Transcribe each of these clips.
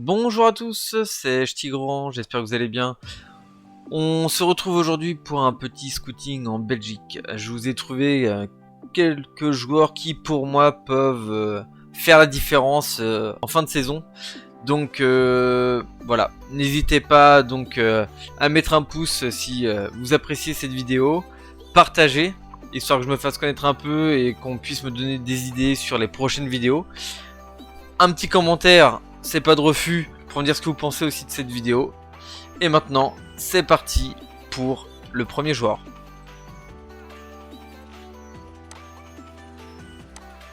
Bonjour à tous, c'est Ch'Tigran, j'espère que vous allez bien. On se retrouve aujourd'hui pour un petit scouting en Belgique. Je vous ai trouvé quelques joueurs qui pour moi peuvent faire la différence en fin de saison. Donc voilà, n'hésitez pas donc à mettre un pouce si vous appréciez cette vidéo, partagez, histoire que je me fasse connaître un peu et qu'on puisse me donner des idées sur les prochaines vidéos. Un petit commentaire, c'est pas de refus, pour me dire ce que vous pensez aussi de cette vidéo. Et maintenant, c'est parti pour le premier joueur.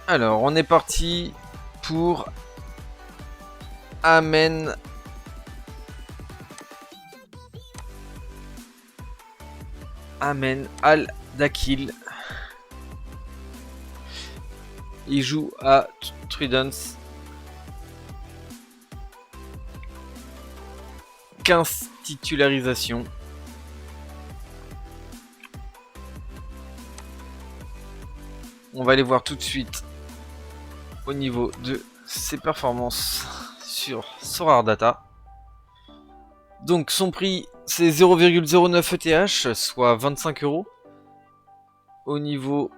Alors, on est parti pour Amen Al-Dakil. Il joue à Trudens. 15 titularisations. On va aller voir tout de suite au niveau de ses performances sur Sorare Data. Donc son prix c'est 0,09 ETH, soit 25 €. Au niveau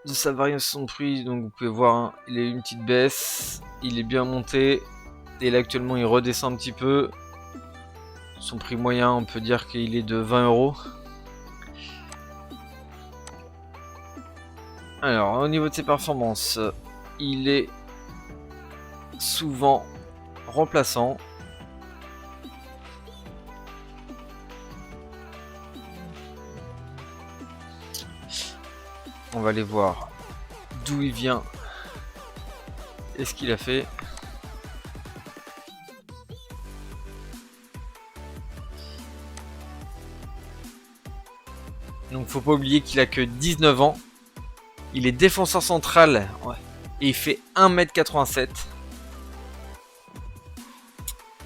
de sa variation de prix, donc vous pouvez voir, hein, il a eu une petite baisse, il est bien monté, et là actuellement il redescend un petit peu. Son prix moyen, on peut dire qu'il est de 20 €. Alors, au niveau de ses performances, il est souvent remplaçant. On va aller voir d'où il vient et ce qu'il a fait. Donc faut pas oublier qu'il a que 19 ans. Il est défenseur central, ouais, et il fait 1m87.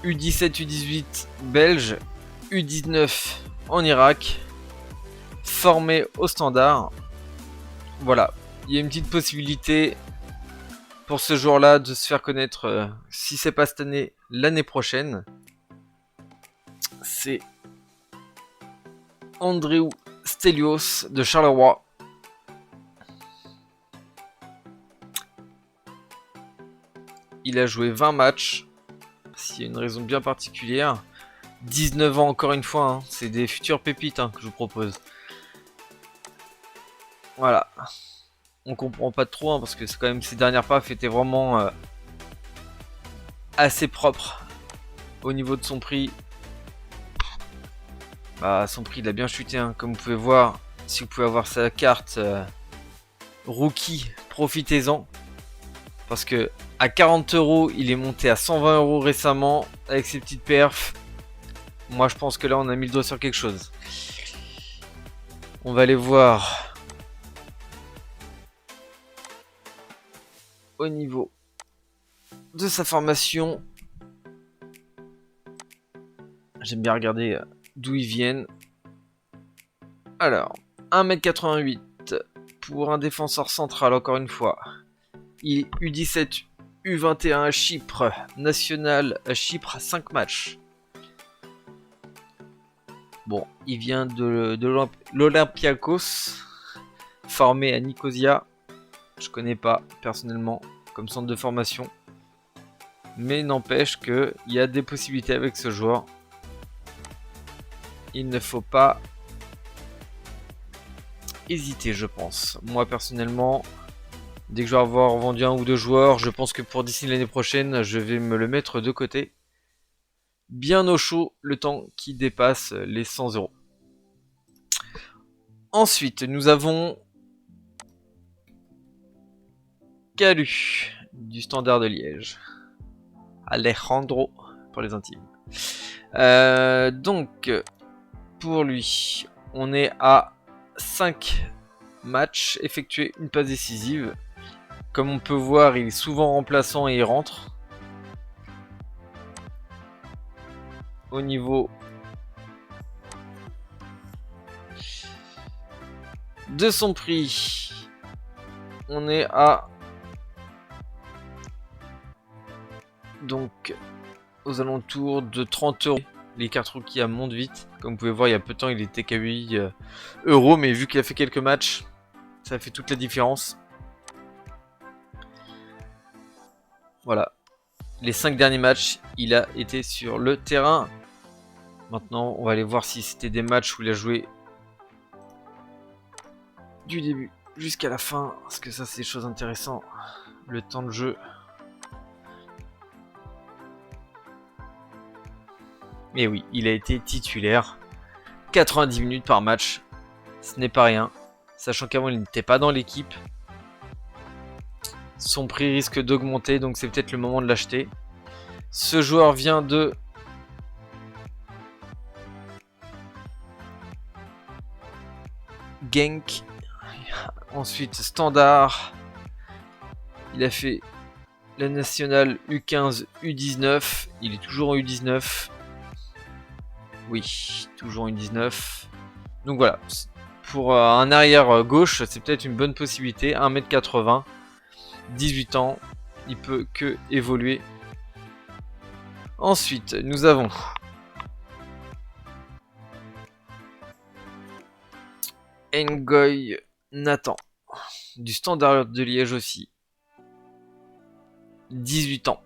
U17, U18 belge, U19 en Irak, formé au Standard. Voilà, il y a une petite possibilité pour ce joueur-là de se faire connaître, si c'est pas cette année, l'année prochaine. C'est Andrew Stelios de Charleroi. Il a joué 20 matchs, s'il y a une raison bien particulière. 19 ans encore une fois, hein. C'est des futures pépites, hein, que je vous propose. Voilà. On comprend pas trop, hein, parce que c'est quand même ses dernières perfs étaient vraiment assez propres au niveau de son prix. Bah, son prix il a bien chuté, hein, comme vous pouvez voir. Si vous pouvez avoir sa carte rookie, profitez-en. Parce que à 40 €, il est monté à 120 € récemment avec ses petites perfs. Moi je pense que là on a mis le doigt sur quelque chose. On va aller voir au niveau de sa formation. J'aime bien regarder d'où ils viennent. Alors, 1m88 pour un défenseur central, encore une fois. Il est U17, U21 à Chypre, national à Chypre, 5 matchs. Bon, il vient de l'Olympiakos, formé à Nicosia. Je connais pas personnellement comme centre de formation. Mais n'empêche qu'il y a des possibilités avec ce joueur. Il ne faut pas hésiter, je pense. Moi personnellement, dès que je vais avoir vendu un ou deux joueurs, je pense que pour d'ici l'année prochaine, je vais me le mettre de côté. Bien au chaud, le temps qui dépasse les 100 €. Ensuite, nous avons Calu du Standard de Liège. Alejandro pour les intimes. Donc, pour lui, on est à 5 matchs effectués, une passe décisive. Comme on peut voir, il est souvent remplaçant et il rentre. Au niveau de son prix, on est à donc aux alentours de 30 euros. Les cartes rookie montent vite. Comme vous pouvez voir, il y a peu de temps, il était qu'à 8 euros, mais vu qu'il a fait quelques matchs, ça fait toute la différence. Voilà. Les 5 derniers matchs, il a été sur le terrain. Maintenant, on va aller voir si c'était des matchs où il a joué du début jusqu'à la fin, parce que ça, c'est des choses intéressantes. Le temps de jeu. Et oui, il a été titulaire. 90 minutes par match. Ce n'est pas rien. Sachant qu'avant, il n'était pas dans l'équipe. Son prix risque d'augmenter, donc c'est peut-être le moment de l'acheter. Ce joueur vient de Genk. Ensuite, Standard. Il a fait la nationale U15, U19. Il est toujours en U19. Oui, toujours en U19. Donc voilà. Pour un arrière gauche, c'est peut-être une bonne possibilité. 1m80. 18 ans. Il peut que évoluer. Ensuite, nous avons Ngoy Nathan. Du Standard de Liège aussi. 18 ans.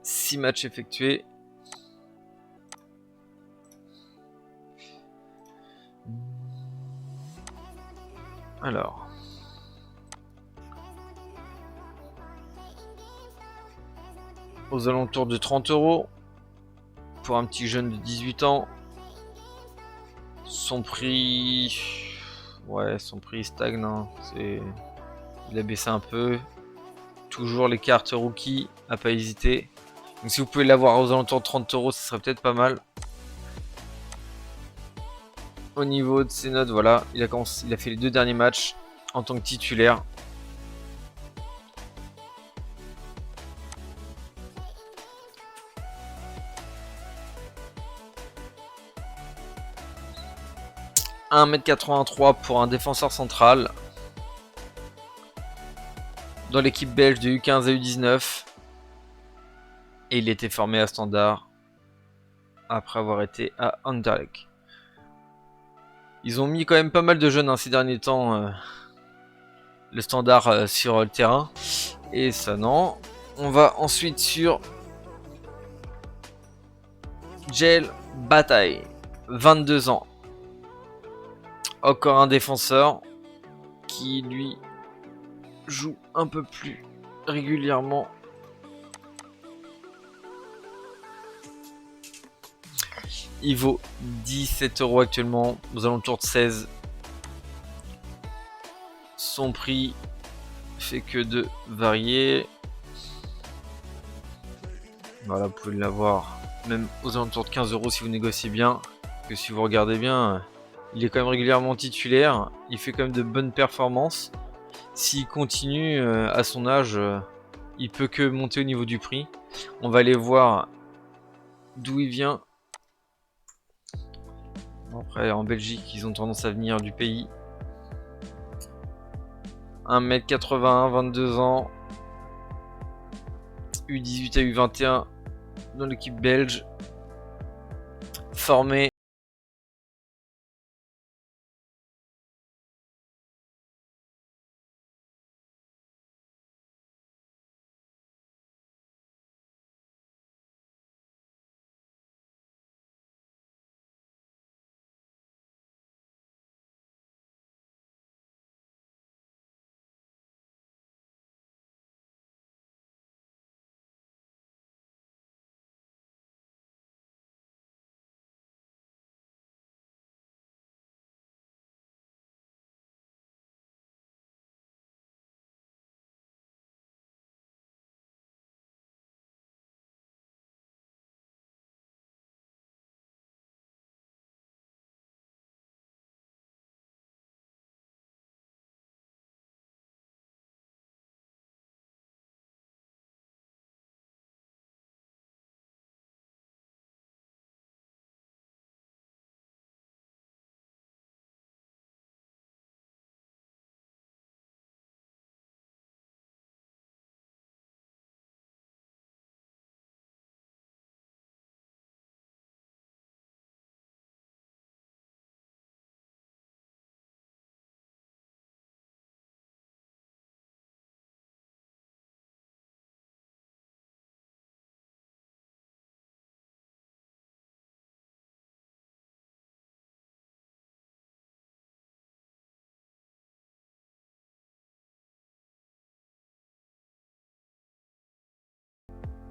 6 matchs effectués. Alors. Aux alentours de 30 euros. Pour un petit jeune de 18 ans. Son prix... Ouais, son prix stagne. Hein. Il a baissé un peu. Toujours les cartes rookie, à pas hésiter. Donc si vous pouvez l'avoir aux alentours de 30 euros, ce serait peut-être pas mal. Au niveau de ses notes, voilà, il a fait les 2 derniers matchs en tant que titulaire. « 1m83 pour un défenseur central. Dans l'équipe belge de U15 et U19. Et il était formé à Standard. Après avoir été à Anderlecht. Ils ont mis quand même pas mal de jeunes ces derniers temps. Le Standard sur le terrain. Et ça non. On va ensuite sur Gel Bataille. 22 ans. Encore un défenseur qui lui joue un peu plus régulièrement. Il vaut 17 euros actuellement, aux alentours de 16. Son prix fait que de varier. Voilà, vous pouvez l'avoir même aux alentours de 15 euros si vous négociez bien. Que si vous regardez bien, il est quand même régulièrement titulaire. Il fait quand même de bonnes performances. S'il continue à son âge, il peut que monter au niveau du prix. On va aller voir d'où il vient. Après, en Belgique, ils ont tendance à venir du pays. 1m81, 22 ans. U18 à U21 dans l'équipe belge. Formé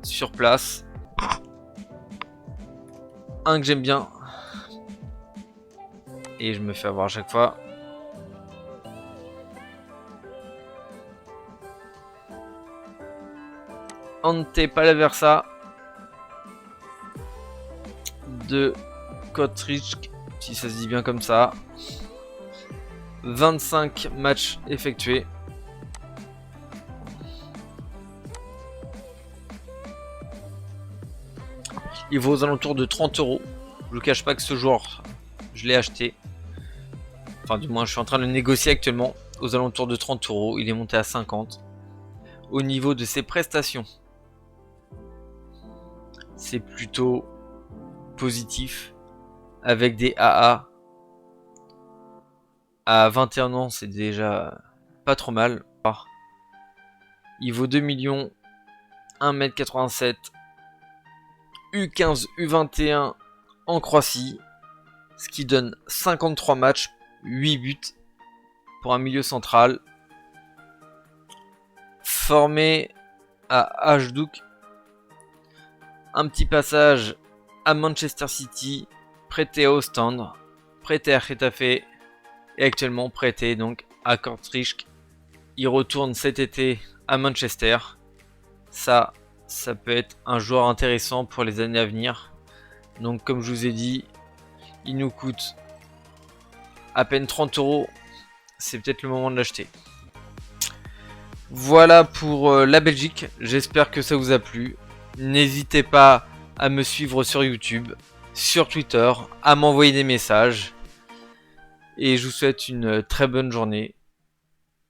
sur place. Un que j'aime bien. Et je me fais avoir à chaque fois. Ante Palaversa de Kotrick, si ça se dit bien comme ça. 25 matchs effectués. Il vaut aux alentours de 30 €. Je ne cache pas que ce joueur, je l'ai acheté. Enfin, du moins, je suis en train de le négocier actuellement. Aux alentours de 30 €. Il est monté à 50. Au niveau de ses prestations, c'est plutôt positif. Avec des AA à 21 ans, c'est déjà pas trop mal. Il vaut 2 millions, 1m87, U15, U21 en Croatie, ce qui donne 53 matchs, 8 buts pour un milieu central. Formé à Hajduk, un petit passage à Manchester City, prêté à Ostende, prêté à Getafe et actuellement prêté donc à Kortrijk. Il retourne cet été à Manchester. Ça peut être un joueur intéressant pour les années à venir. Donc comme je vous ai dit, il nous coûte à peine 30 €. C'est peut-être le moment de l'acheter. Voilà pour la Belgique. J'espère que ça vous a plu. N'hésitez pas à me suivre sur YouTube, sur Twitter, à m'envoyer des messages. Et je vous souhaite une très bonne journée.